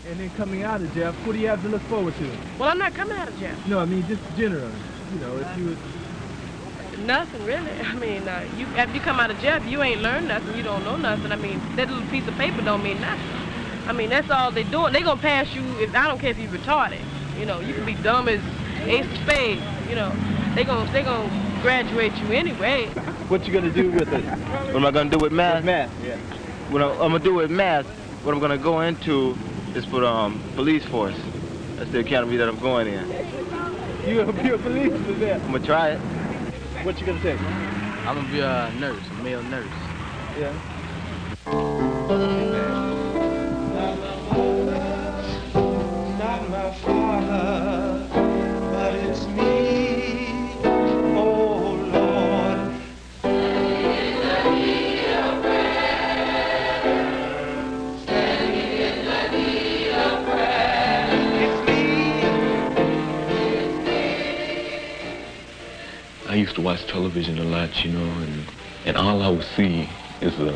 And then coming out of jail, what do you have to look forward to? Well, I'm not coming out of jail. No, I mean just generally. You know, if you would... Nothing really. I mean, after you come out of jail, if you ain't learned nothing, you don't know nothing. I mean, that little piece of paper don't mean nothing. I mean, that's all they doing. They gonna pass you. I don't care if you're retarded. You know, you can be dumb as ace of spades. You know, they gonna graduate you anyway. What you gonna do with it? What am I gonna do with math? With math, yeah. What I'm gonna do with math, what I'm gonna go into is for police force. That's the academy that I'm going in. You gonna be a policeman there? I'm gonna try it. What you gonna say? I'm gonna be a nurse, a male nurse. Yeah. Not my father, but it's me. Oh Lord. In the need of prayer. Standing in the need of prayer. It's me. I used to watch television a lot, you know, and all I would see is a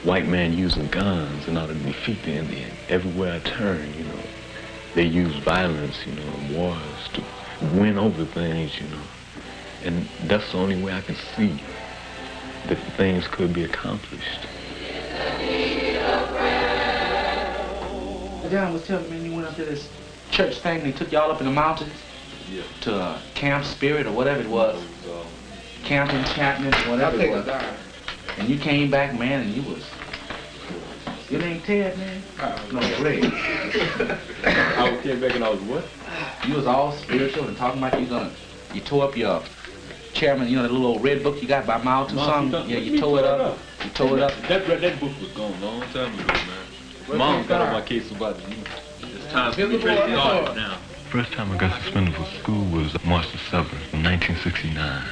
white man using guns in order to defeat the Indian. Everywhere I turn, you know, they use violence, you know, and wars to win over things, you know. And that's the only way I can see that things could be accomplished. John was telling me when you went up to this church thing, they took y'all up in the mountains to Camp Spirit or whatever it was. Camp Enchantment, whatever it was. And you came back, man, and you was... Your name Ted, man? No, Ray. I came back and I was what? You was all spiritual and talking about you tore up your chairman, you know, the little old red book you got by Mao Tse-tung? Yeah, you tore it up. You tore it up. That book was gone a long time ago, man. Mom got on my case about it. It's time for me to start now. First time I got suspended from school was March the 7th, 1969.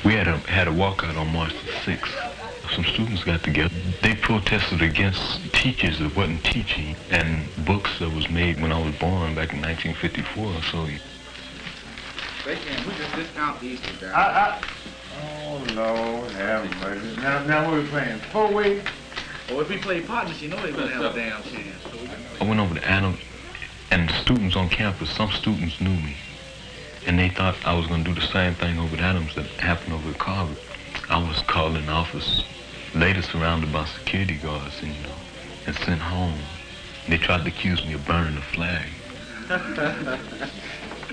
We had a walkout on March the 6th. Some students got together. They protested against teachers that wasn't teaching and books that was made when I was born back in 1954. So. They can't. We just discount these two guys. Oh, Lord, have mercy. Now what are we playing? Four-way? Well, if we play partners, you know they're gonna have a damn chance. I went over to Adams, and the students on campus, some students knew me. And they thought I was gonna do the same thing over at Adams that happened over at Carver. I was called in the office, later surrounded by security guards and, you know, and sent home. They tried to accuse me of burning the flag.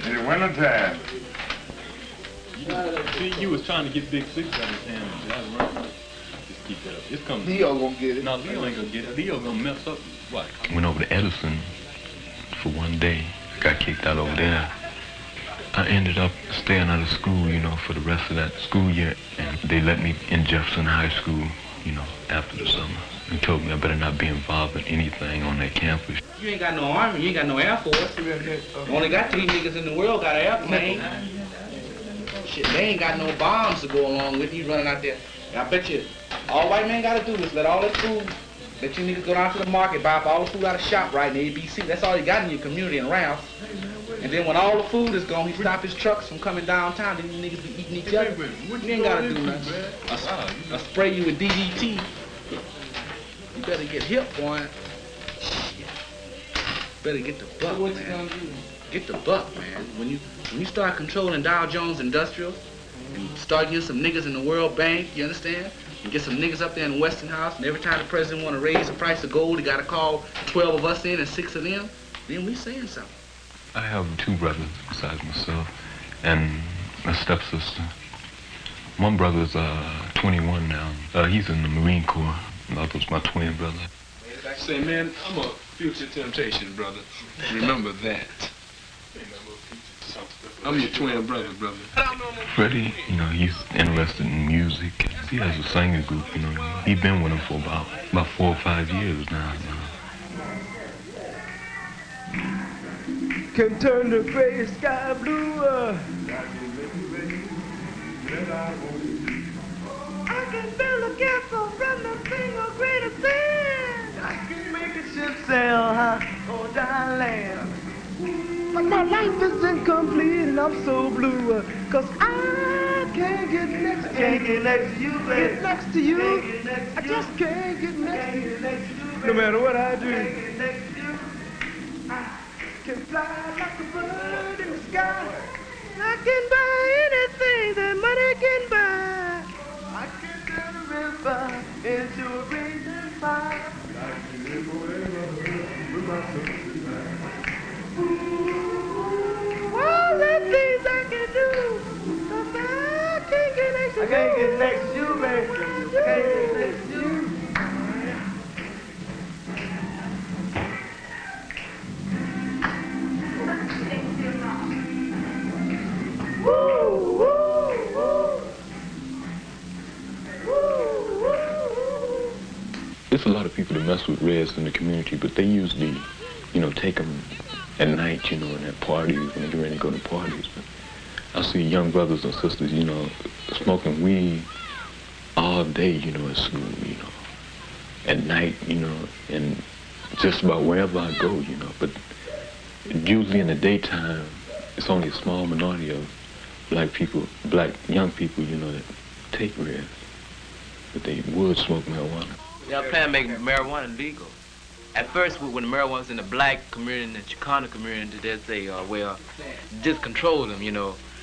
In the wintertime. You was trying to get Big Six out of his hand. Just keep that up. It's coming. Leo gonna get it. No, Leo ain't gonna get it. Leo gonna mess up. What? Went over to Edison for one day. Got kicked out over there. I ended up staying out of school, you know, for the rest of that school year. And they let me in Jefferson High School, you know, after the summer. And told me I better not be involved in anything on that campus. You ain't got no army, you ain't got no air force. Only got 3 niggas in the world got an airplane. Shit, they ain't got no bombs to go along with you running out there. I bet you all white men gotta do is let all that food, let you niggas go down to the market, buy up all the food out of shop right in the ABC. That's all you got in your community and around. And then when all the food is gone, he stop his trucks from coming downtown, then you niggas be eating each other. You ain't gotta do nothing. I spray you with DDT. You better get hip, boy. Shit. Better get the buck, man. Get the buck, man. When you start controlling Dow Jones Industrial and start getting some niggas in the World Bank, you understand? And get some niggas up there in the Westinghouse, and every time the president want to raise the price of gold, he got to call 12 of us in and 6 of them, then we saying something. I have 2 brothers besides myself and a stepsister. One brother's 21 now. He's in the Marine Corps. The other's my twin brother. Say, man, I'm a future temptation, brother. Remember that. I'm your twin brother. Freddie, you know, he's interested in music. He has a singing group, you know. He's been with him for about 4 or 5 years now. Can turn the gray sky blue. I can build a castle from nothing or greater thing. I can make a ship sail high on dry land. But my life is incomplete and I'm so blue. Cause I can't get next to you. Get next to you. I just can't get next to you. No matter what I do. can fly like a bird in the sky. I can buy anything that money can buy. I can turn a river into a raging fire. I can live forever with myself. All the things I can do, but I can't get next to you. I can't get next to you, baby. I can't get next to you. There's a lot of people that mess with Reds in the community, but they usually, take them at night, and at parties, when they get ready to go to parties. But I see young brothers and sisters, smoking weed all day, at school, at night, and just about wherever I go, But usually in the daytime, it's only a small minority of black young people, that take Reds, but they would smoke marijuana. Y'all plan to make marijuana legal. At first, when the marijuana was in the black community and the Chicano community, they'd say, just control them,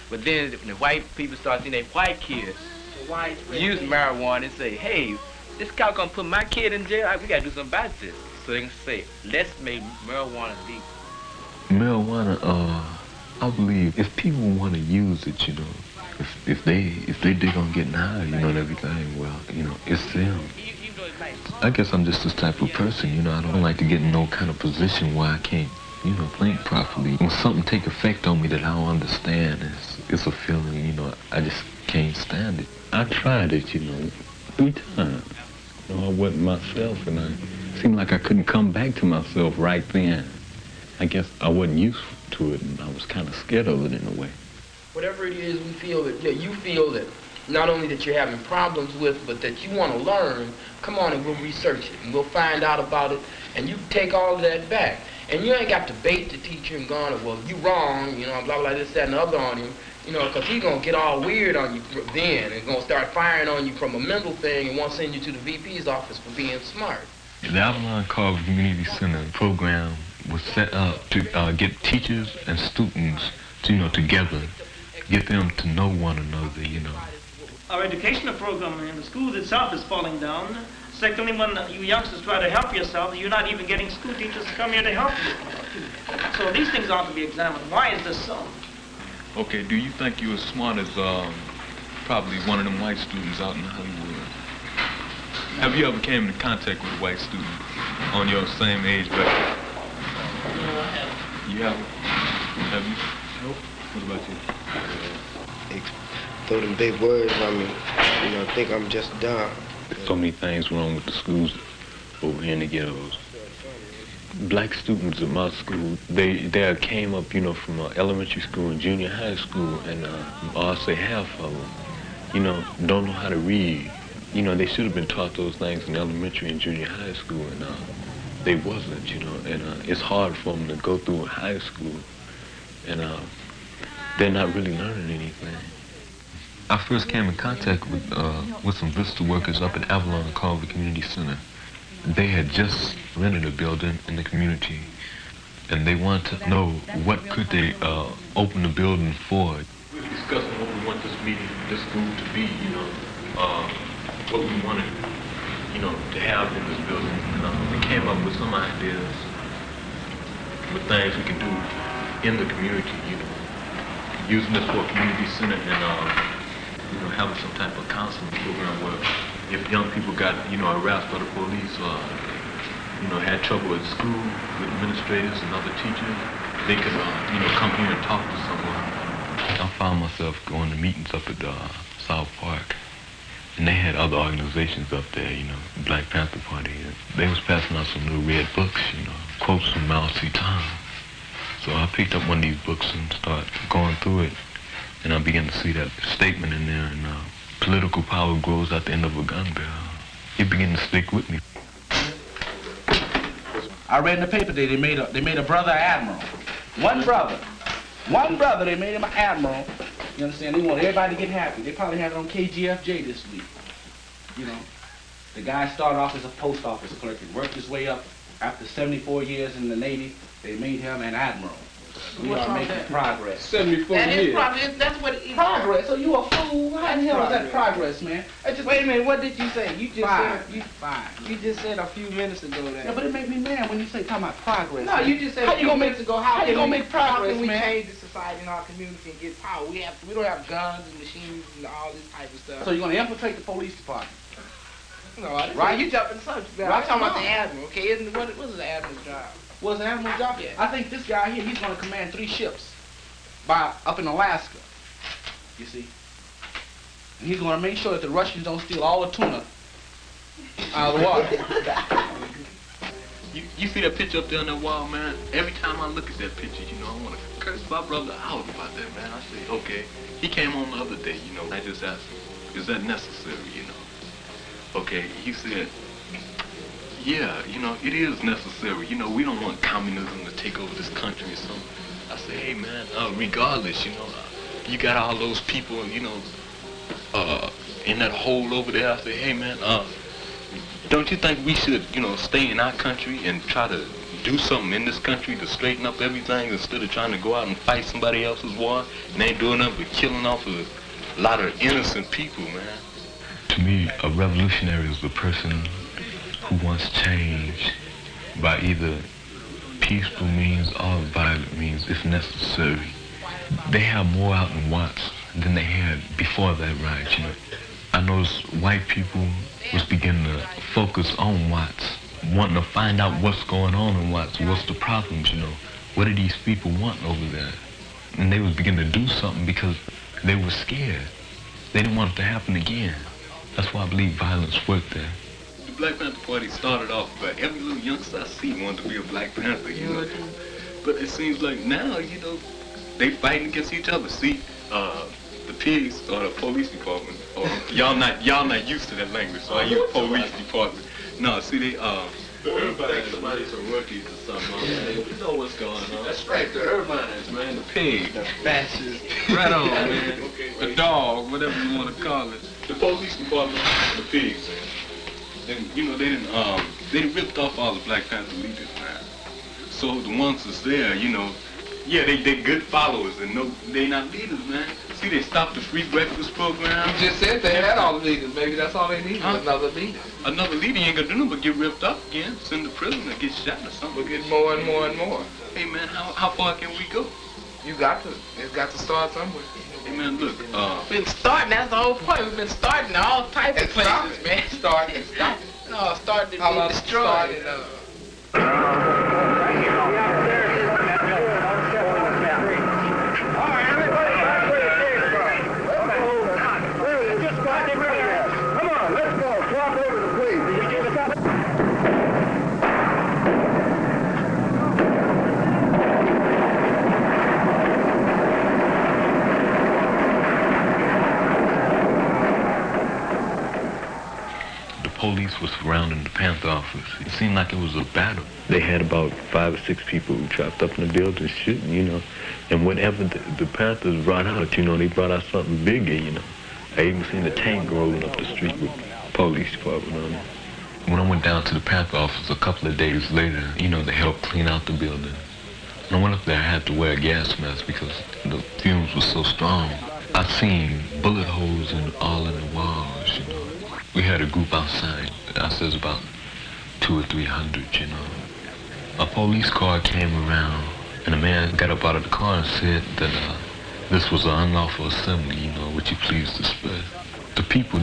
But then when the white people start seeing their white kids use marijuana and say, hey, this cow gonna put my kid in jail, we gotta do something about this. So they can say, let's make marijuana legal. Marijuana, I believe if people want to use it, if they dig on getting high, and everything, well, it's them. I guess I'm just this type of person, I don't like to get in no kind of position where I can't, think properly. When something take effect on me that I don't understand, it's a feeling, I just can't stand it. I tried it, 3 times. I wasn't myself, and it seemed like I couldn't come back to myself right then. I guess I wasn't used to it, and I was kind of scared of it in a way. Whatever it is we feel that, you feel that not only that you're having problems with, but that you want to learn, come on and we'll research it, and we'll find out about it, and you take all of that back. And you ain't got to bait the teacher and going, well, you wrong, blah, blah, this, that, and the other on him, because he's going to get all weird on you then and going to start firing on you from a mental thing and want to send you to the VP's office for being smart. The Avalon Carver Community Center program was set up to get teachers and students, together, get them to know one another, Our educational program in the schools itself is falling down. Secondly, when you youngsters try to help yourself, you're not even getting school teachers to come here to help you. So these things ought to be examined. Why is this so? Okay, do you think you're as smart as probably one of them white students out in Hollywood? Have you ever came into contact with a white student on your same age bracket? No, I haven't. You haven't? Have you? Nope. What about you? They throw them big words on me. I think I'm just dumb. There's so many things wrong with the schools over here in the ghettos. Black students at my school, they came up, from elementary school and junior high school, and I'll say half of them, don't know how to read. They should have been taught those things in elementary and junior high school, and they wasn't, and it's hard for them to go through high school, and they're not really learning anything. I first came in contact with some visitor workers up at Avalon Carver Community Center. They had just rented a building in the community, and they wanted to know what could they open the building for. We were discussing what we want this school to be, what we wanted, to have in this building. And we came up with some ideas, with things we can do in the community, using this for a community center and having some type of counseling program where if young people got, harassed by the police or, had trouble at school with administrators and other teachers, they could, come here and talk to someone. I found myself going to meetings up at South Park, and they had other organizations up there, Black Panther Party. They was passing out some new red books, quotes from Mao Zedong. So I picked up one of these books and started going through it. And I began to see that statement in there, and political power grows at the end of a gun barrel. It began to stick with me. I read in the paper today they made a brother admiral. One brother, they made him an admiral. You understand? They want everybody to get happy. They probably had it on KGFJ this week. The guy started off as a post office clerk and worked his way up after 74 years in the Navy. They made him an admiral. We What's are wrong making with that? progress. 74 That is years. progress. That's what it is. Progress? So you a fool? How the hell is that progress, man? That's just Wait a minute, what did you say? You just Five. said Five. you just said a few minutes ago that. Yeah, but it made me mad when you say talking about progress. No, man. you just said How a you few gonna minutes make ago. how you gonna make How progress, can we man? change the society in our community and get power? We don't have guns and machines and all this type of stuff. So you're gonna infiltrate the police department? No, I didn't Right. say you jumping the subject. Right. I'm talking about the admiral. Okay, what's the admiral's job? What's the admiral's job? Yeah. I think this guy here, he's gonna command 3 ships up in Alaska. You see? And he's gonna make sure that the Russians don't steal all the tuna out of the water. You see that picture up there on that wall, man? Every time I look at that picture, you know, I want to curse my brother out about that, man. I say, okay. He came on the other day, you know. I just asked him, is that necessary, you know? Okay, he said, yeah, you know, it is necessary. You know, we don't want communism to take over this country or something. I say, hey, man, regardless, you know, you got all those people, you know, in that hole over there. I say, hey, man, don't you think we should, you know, stay in our country and try to do something in this country to straighten up everything instead of trying to go out and fight somebody else's war and ain't doing nothing but killing off a lot of innocent people, man? To me, a revolutionary is a person who wants change by either peaceful means or violent means, if necessary. They have more out in Watts than they had before that riot, you know. I noticed white people was beginning to focus on Watts, wanting to find out what's going on in Watts, what's the problems, you know. What do these people want over there? And they was beginning to do something because they were scared. They didn't want it to happen again. That's why I believe violence worked there. The Black Panther Party started off, but every little youngster I see wanted to be a Black Panther, you know. But it seems like now, you know, they fighting against each other. See, the pigs or the police department, or y'all not used to that language, so I use police department. No, see, they Everybody, somebody's some rookies or something. You know what's going on. That's right, the Urbaners, man. the pig. The fascists. Right on, man. The dog, whatever you want to call it. The police department, the pigs. Then, you know, they ripped off all the Black Panther leaders, man. So the ones that's there, you know, yeah, they good followers, and no, they not leaders, man. See, they stopped the free breakfast program. You just said they had all the leaders. Maybe that's all they need. Another leader. Another leader ain't gonna do nothing but get ripped up again, send to prison, or get shot or something. We'll get more and more and more. Hey, man, how far can we go? You got to. It's got to start somewhere. Hey, man, look, Been starting. That's the whole point. We've been starting all types of places, man. Starting. No, starting to be destroyed. Police was surrounding the Panther office. It seemed like it was a battle. They had about 5 or 6 people trapped up in the building shooting, you know. And whatever the Panthers brought out, you know, they brought out something bigger, you know. I even seen a tank rolling up the street with police department on it. When I went down to the Panther office a couple of days later, you know, they helped clean out the building. And I went up there, I had to wear a gas mask because the fumes were so strong. I seen bullet holes all in the walls, you know. We had a group outside. I says about 200 or 300, you know. A police car came around, and a man got up out of the car and said that this was an unlawful assembly, you know, would you please disperse? The people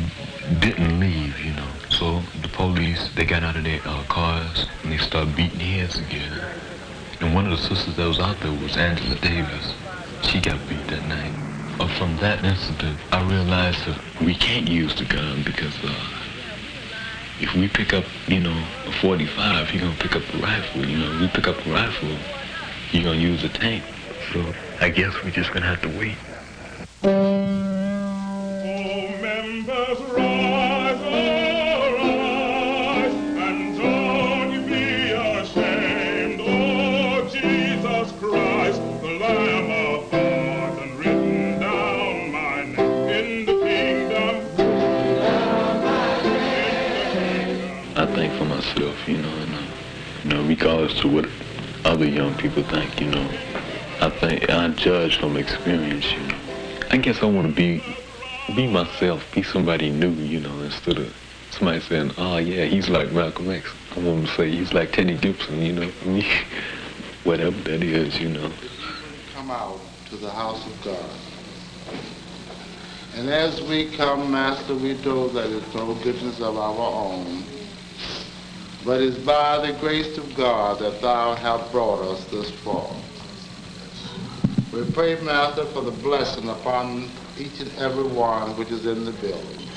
didn't leave, you know. So the police, they got out of their cars, and they started beating heads again. And one of the sisters that was out there was Angela Davis. She got beat that night. From that incident, I realized that we can't use the gun because if we pick up, you know, a 45, you're going to pick up a rifle. You know, if we pick up a rifle, you're going to use a tank. So I guess we're just going to have to wait. Members, rise, arise, and don't you be ashamed. Oh, Jesus Christ, the Lamb of God, and written down my name in the kingdom. I think for myself, you know, and, regardless to what other young people think, you know. I think I judge from experience, you know. I guess I want to be myself, be somebody new, you know, instead of somebody saying, oh yeah, he's like Malcolm X. I want to say he's like Teddy Gibson, you know, whatever that is, you know. Come out to the house of God. And as we come, Master, we know that it's no goodness of our own, but it's by the grace of God that thou hast brought us this far. We pray, Master, for the blessing upon each and every one which is in the building.